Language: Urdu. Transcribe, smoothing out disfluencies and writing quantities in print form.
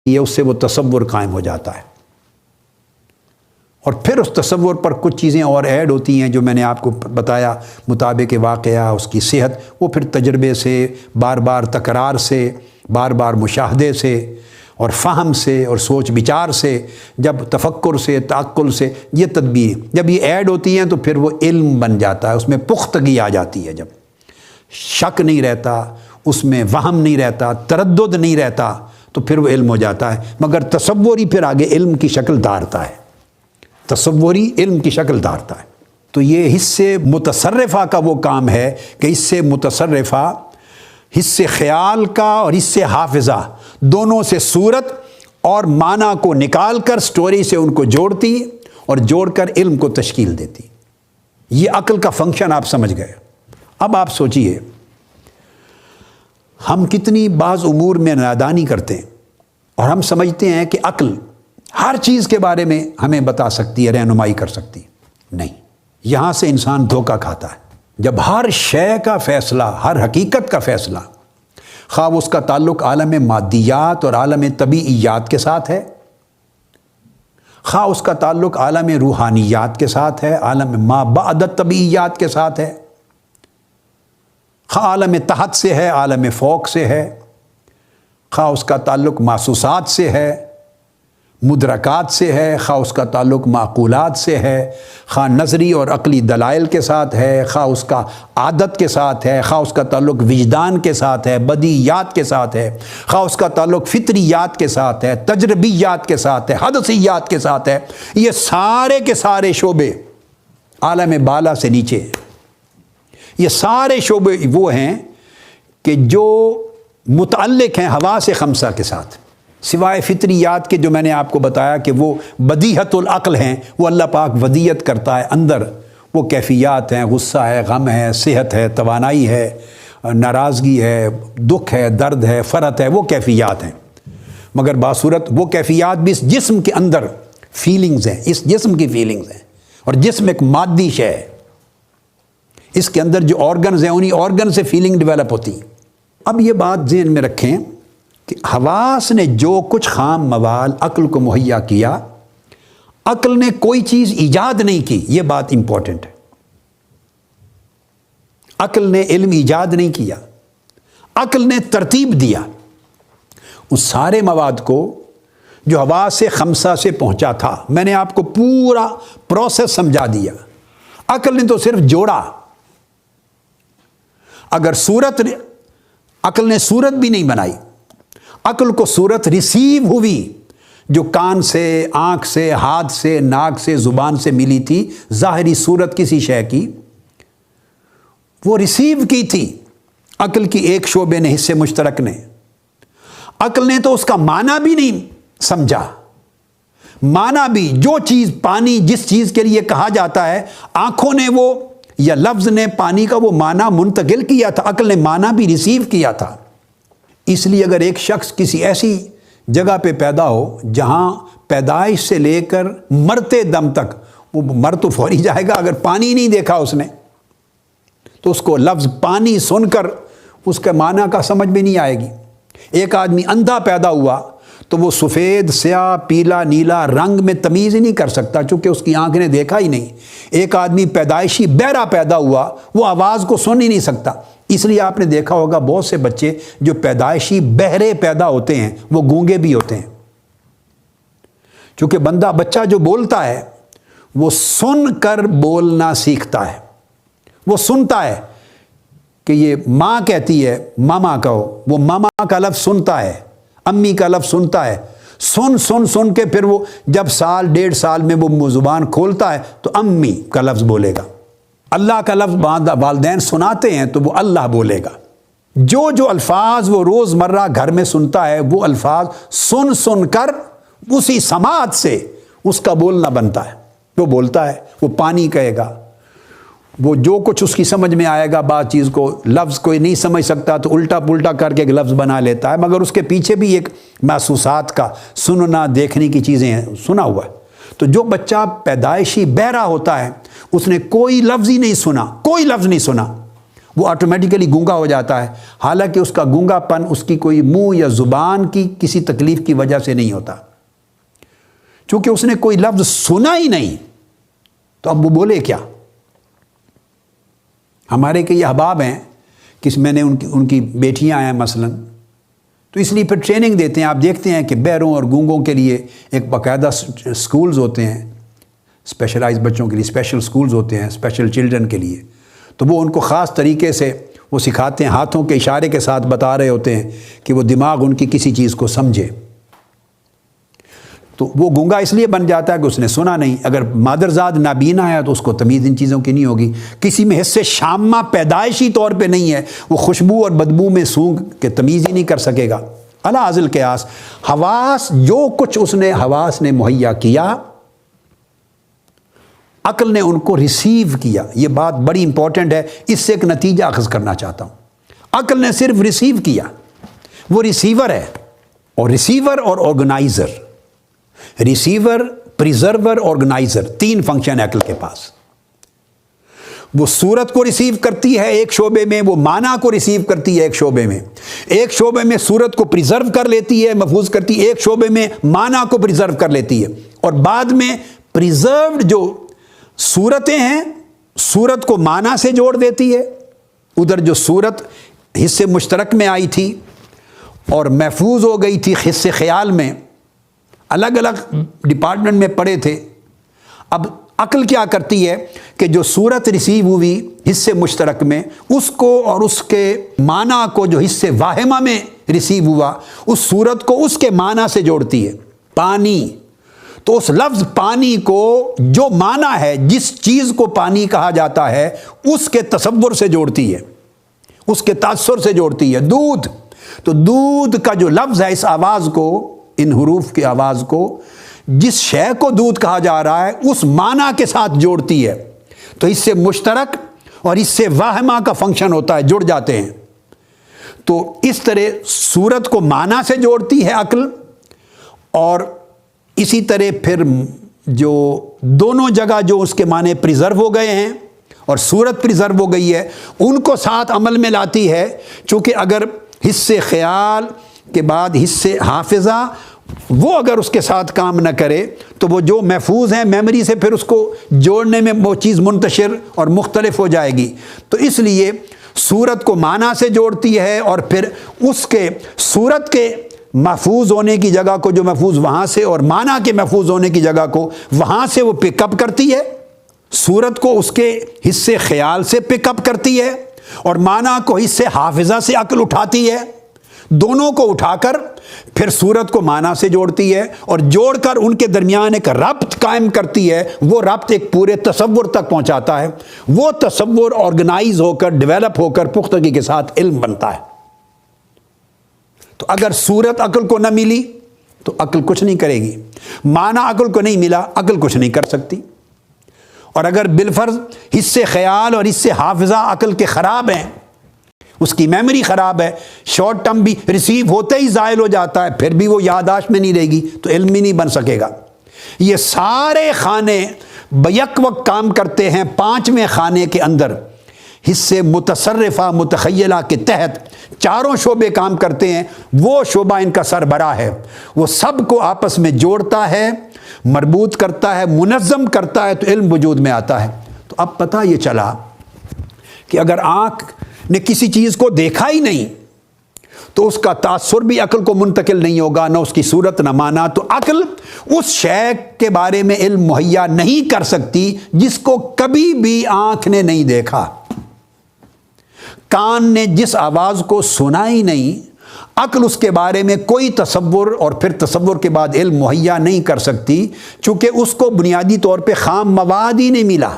ہے اس سے وہ تصور قائم ہو جاتا ہے، اور پھر اس تصور پر کچھ چیزیں اور ایڈ ہوتی ہیں جو میں نے آپ کو بتایا، مطابق واقعہ، اس کی صحت، وہ پھر تجربے سے، بار بار تکرار سے، بار بار مشاہدے سے اور فہم سے اور سوچ بچار سے، جب تفکر سے، تعقل سے، یہ تدبیر جب یہ ایڈ ہوتی ہیں تو پھر وہ علم بن جاتا ہے، اس میں پختگی آ جاتی ہے، جب شک نہیں رہتا، اس میں وہم نہیں رہتا، تردد نہیں رہتا، تو پھر وہ علم ہو جاتا ہے۔ مگر تصوری پھر آگے علم کی شکل دھارتا ہے، تصوری علم کی شکل دھارتا ہے۔ تو یہ حصے متصرفہ کا وہ کام ہے کہ حصے متصرفہ حصے خیال کا اور حصے حافظہ دونوں سے صورت اور معنی کو نکال کر سٹوری سے ان کو جوڑتی اور جوڑ کر علم کو تشکیل دیتی۔ یہ عقل کا فنکشن آپ سمجھ گئے۔ اب آپ سوچئے، ہم کتنی بعض امور میں نادانی کرتے ہیں اور ہم سمجھتے ہیں کہ عقل ہر چیز کے بارے میں ہمیں بتا سکتی ہے، رہنمائی کر سکتی ہے۔ نہیں، یہاں سے انسان دھوکہ کھاتا ہے۔ جب ہر شے کا فیصلہ، ہر حقیقت کا فیصلہ، خواہ اس کا تعلق عالم مادیات اور عالم طبیعیات کے ساتھ ہے، خواہ اس کا تعلق عالم روحانیات کے ساتھ ہے، عالم ما بعد طبیعیات کے ساتھ ہے، خواہ عالم تحت سے ہے، عالم فوق سے ہے، خواہ اس کا تعلق محسوسات سے ہے، مدرکات سے ہے، خواہ اس کا تعلق معقولات سے ہے، خواہ نظری اور عقلی دلائل کے ساتھ ہے، خواہ اس کا عادت کے ساتھ ہے، خواہ اس کا تعلق وجدان کے ساتھ ہے، بدیعات کے ساتھ ہے، خواہ اس کا تعلق فطریات کے ساتھ ہے، تجربیات کے ساتھ ہے، حدثیات کے ساتھ ہے۔ یہ سارے کے سارے شعبے عالم بالا سے نیچے ہیں۔ یہ سارے شعبے وہ ہیں کہ جو متعلق ہیں حواس خمسہ کے ساتھ، سوائے فطریات کے جو میں نے آپ کو بتایا کہ وہ بدیہت العقل ہیں، وہ اللہ پاک ودیت کرتا ہے اندر، وہ کیفیات ہیں، غصہ ہے، غم ہے، صحت ہے، توانائی ہے، ناراضگی ہے، دکھ ہے، درد ہے، فرحت ہے، وہ کیفیات ہیں۔ مگر باصورت وہ کیفیات بھی اس جسم کے اندر فیلنگز ہیں، اس جسم کی فیلنگز ہیں، اور جسم ایک مادی شے ہے، اس کے اندر جو آرگنز ہیں انہی آرگن سے فیلنگ ڈیولپ ہوتی ہیں۔ اب یہ بات ذہن میں رکھیں کہ حواس نے جو کچھ خام موال عقل کو مہیا کیا، عقل نے کوئی چیز ایجاد نہیں کی، یہ بات امپورٹنٹ ہے۔ عقل نے علم ایجاد نہیں کیا، عقل نے ترتیب دیا اس سارے مواد کو جو حواس خمسہ سے پہنچا تھا۔ میں نے آپ کو پورا پروسیس سمجھا دیا، عقل نے تو صرف جوڑا۔ اگر عقل نے صورت بھی نہیں بنائی، عقل کو صورت ریسیو ہوئی جو کان سے، آنکھ سے، ہاتھ سے، ناک سے، زبان سے ملی تھی، ظاہری صورت کسی شے کی، وہ ریسیو کی تھی عقل کی ایک شعبے نے، حصے مشترک نے۔ عقل نے تو اس کا معنی بھی نہیں سمجھا، معنی بھی جو چیز پانی جس چیز کے لیے کہا جاتا ہے، آنکھوں نے وہ یا لفظ نے پانی کا وہ معنی منتقل کیا تھا، عقل نے معنی بھی ریسیو کیا تھا۔ اس لیے اگر ایک شخص کسی ایسی جگہ پہ پیدا ہو جہاں پیدائش سے لے کر مرتے دم تک، وہ مر تو فوری جائے گا اگر پانی نہیں دیکھا اس نے، تو اس کو لفظ پانی سن کر اس کے معنی کا سمجھ بھی نہیں آئے گی۔ ایک آدمی اندھا پیدا ہوا تو وہ سفید، سیاہ، پیلا، نیلا رنگ میں تمیز ہی نہیں کر سکتا چونکہ اس کی آنکھ نے دیکھا ہی نہیں۔ ایک آدمی پیدائشی بہرا پیدا ہوا، وہ آواز کو سن ہی نہیں سکتا۔ اس لیے آپ نے دیکھا ہوگا بہت سے بچے جو پیدائشی بہرے پیدا ہوتے ہیں وہ گونگے بھی ہوتے ہیں، چونکہ بچہ جو بولتا ہے وہ سن کر بولنا سیکھتا ہے۔ وہ سنتا ہے کہ یہ ماں کہتی ہے ماما کہو، وہ ماما کا لفظ سنتا ہے، امی کا لفظ سنتا ہے، سن کے پھر وہ جب سال ڈیڑھ سال میں وہ زبان کھولتا ہے تو امی کا لفظ بولے گا۔ اللہ کا لفظ والدین سناتے ہیں تو وہ اللہ بولے گا۔ جو الفاظ وہ روز مرہ گھر میں سنتا ہے وہ الفاظ سن کر اسی سماعت سے اس کا بولنا بنتا ہے۔ وہ بولتا ہے، وہ پانی کہے گا، وہ جو کچھ اس کی سمجھ میں آئے گا، بعض چیز کو لفظ کوئی نہیں سمجھ سکتا تو الٹا پلٹا کر کے ایک لفظ بنا لیتا ہے، مگر اس کے پیچھے بھی ایک محسوسات کا، سننا دیکھنے کی چیزیں ہیں، سنا ہوا ہے۔ تو جو بچہ پیدائشی بہرا ہوتا ہے اس نے کوئی لفظ ہی نہیں سنا، کوئی لفظ نہیں سنا، وہ آٹومیٹیکلی گونگا ہو جاتا ہے، حالانکہ اس کا گونگا پن اس کی کوئی منہ یا زبان کی کسی تکلیف کی وجہ سے نہیں ہوتا، چونکہ اس نے کوئی لفظ سنا ہی نہیں، تو اب وہ بولے کیا؟ ہمارے کئی احباب ہیں، میں نے ان کی بیٹیاں ہیں مثلاً، تو اس لیے پھر ٹریننگ دیتے ہیں. آپ دیکھتے ہیں کہ بہروں اور گونگوں کے لیے ایک باقاعدہ سکولز ہوتے ہیں، اسپیشلائز بچوں کے لیے اسپیشل سکولز ہوتے ہیں، اسپیشل چلڈرن کے لیے. تو وہ ان کو خاص طریقے سے وہ سکھاتے ہیں، ہاتھوں کے اشارے کے ساتھ بتا رہے ہوتے ہیں کہ وہ دماغ ان کی کسی چیز کو سمجھے. تو وہ گونگا اس لیے بن جاتا ہے کہ اس نے سنا نہیں. اگر مادرزاد نابینا ہے تو اس کو تمیز ان چیزوں کی نہیں ہوگی. کسی میں حصے شامہ پیدائشی طور پہ نہیں ہے، وہ خوشبو اور بدبو میں سونگ کے تمیز ہی نہیں کر سکے گا. علی ذی القیاس حواس، جو کچھ اس نے حواس نے مہیا کیا، عقل نے ان کو ریسیو کیا. یہ بات بڑی امپورٹنٹ ہے، اس سے ایک نتیجہ اخذ کرنا چاہتا ہوں. عقل نے صرف ریسیو کیا، وہ ریسیور ہے، اور ریسیور اور آرگنائزر، ریسیور، پریزرور، آرگنائزر، تین فنکشن ہے عقل کے پاس. وہ صورت کو ریسیو کرتی ہے ایک شعبے میں، وہ معنی کو ریسیو کرتی ہے ایک شعبے میں. ایک شعبے میں صورت کو پریزرو کر لیتی ہے، محفوظ کرتی ہے، ایک شعبے میں معنی کو پریزرو کر لیتی ہے، اور بعد میں پریزروڈ جو صورتیں ہیں، صورت کو معنی سے جوڑ دیتی ہے. ادھر جو صورت حصے مشترک میں آئی تھی اور محفوظ ہو گئی تھی حصے خیال میں، الگ الگ ڈپارٹمنٹ میں پڑے تھے. اب عقل کیا کرتی ہے کہ جو صورت ریسیو ہوئی حصے مشترک میں، اس کو اور اس کے معنی کو جو حصے واہمہ میں ریسیو ہوا، اس صورت کو اس کے معنی سے جوڑتی ہے. پانی، تو اس لفظ پانی کو جو معنی ہے، جس چیز کو پانی کہا جاتا ہے، اس کے تصور سے جوڑتی ہے، اس کے تاثر سے جوڑتی ہے. دودھ، تو دودھ کا جو لفظ ہے، اس آواز کو، ان حروف کی آواز کو، جس شے کو دودھ کہا جا رہا ہے اس معنی کے ساتھ جوڑتی ہے. تو اس سے مشترک اور اس سے واہمہ کا فنکشن ہوتا ہے، جڑ جاتے ہیں. تو اس طرح صورت کو معنی سے جوڑتی ہے عقل، اور اسی طرح پھر جو دونوں جگہ جو اس کے معنی پریزرو ہو گئے ہیں اور صورت پریزرو ہو گئی ہے، ان کو ساتھ عمل میں لاتی ہے. چونکہ اگر حصے خیال کے بعد حصے حافظہ، وہ اگر اس کے ساتھ کام نہ کرے تو وہ جو محفوظ ہیں میموری سے، پھر اس کو جوڑنے میں وہ چیز منتشر اور مختلف ہو جائے گی. تو اس لیے صورت کو معنی سے جوڑتی ہے، اور پھر اس کے صورت کے محفوظ ہونے کی جگہ کو جو محفوظ وہاں سے، اور معنی کے محفوظ ہونے کی جگہ کو وہاں سے وہ پک اپ کرتی ہے. صورت کو اس کے حصے خیال سے پک اپ کرتی ہے، اور معنی کو حصے حافظہ سے عقل اٹھاتی ہے. دونوں کو اٹھا کر پھر صورت کو معنی سے جوڑتی ہے، اور جوڑ کر ان کے درمیان ایک ربط قائم کرتی ہے. وہ ربط ایک پورے تصور تک پہنچاتا ہے. وہ تصور آرگنائز ہو کر، ڈیولپ ہو کر پختگی کے ساتھ علم بنتا ہے. تو اگر صورت عقل کو نہ ملی تو عقل کچھ نہیں کرے گی، معنی عقل کو نہیں ملا، عقل کچھ نہیں کر سکتی. اور اگر بالفرض حصے خیال اور حصے حافظہ عقل کے خراب ہیں، اس کی میموری خراب ہے، شارٹ ٹرم بھی ریسیو ہوتے ہی زائل ہو جاتا ہے، پھر بھی وہ یادداشت میں نہیں رہے گی، تو علم ہی نہیں بن سکے گا. یہ سارے خانے بیک وقت کام کرتے ہیں. پانچویں خانے کے اندر حصے متصرفہ متخیلہ کے تحت چاروں شعبے کام کرتے ہیں. وہ شعبہ ان کا سربراہ ہے، وہ سب کو آپس میں جوڑتا ہے، مربوط کرتا ہے، منظم کرتا ہے، تو علم وجود میں آتا ہے. تو اب پتہ یہ چلا کہ اگر آنکھ نے کسی چیز کو دیکھا ہی نہیں تو اس کا تاثر بھی عقل کو منتقل نہیں ہوگا، نہ اس کی صورت نہ معنی. تو عقل اس شے کے بارے میں علم مہیا نہیں کر سکتی جس کو کبھی بھی آنکھ نے نہیں دیکھا. کان نے جس آواز کو سنا ہی نہیں، عقل اس کے بارے میں کوئی تصور اور پھر تصور کے بعد علم مہیا نہیں کر سکتی، چونکہ اس کو بنیادی طور پہ خام مواد ہی نہیں ملا.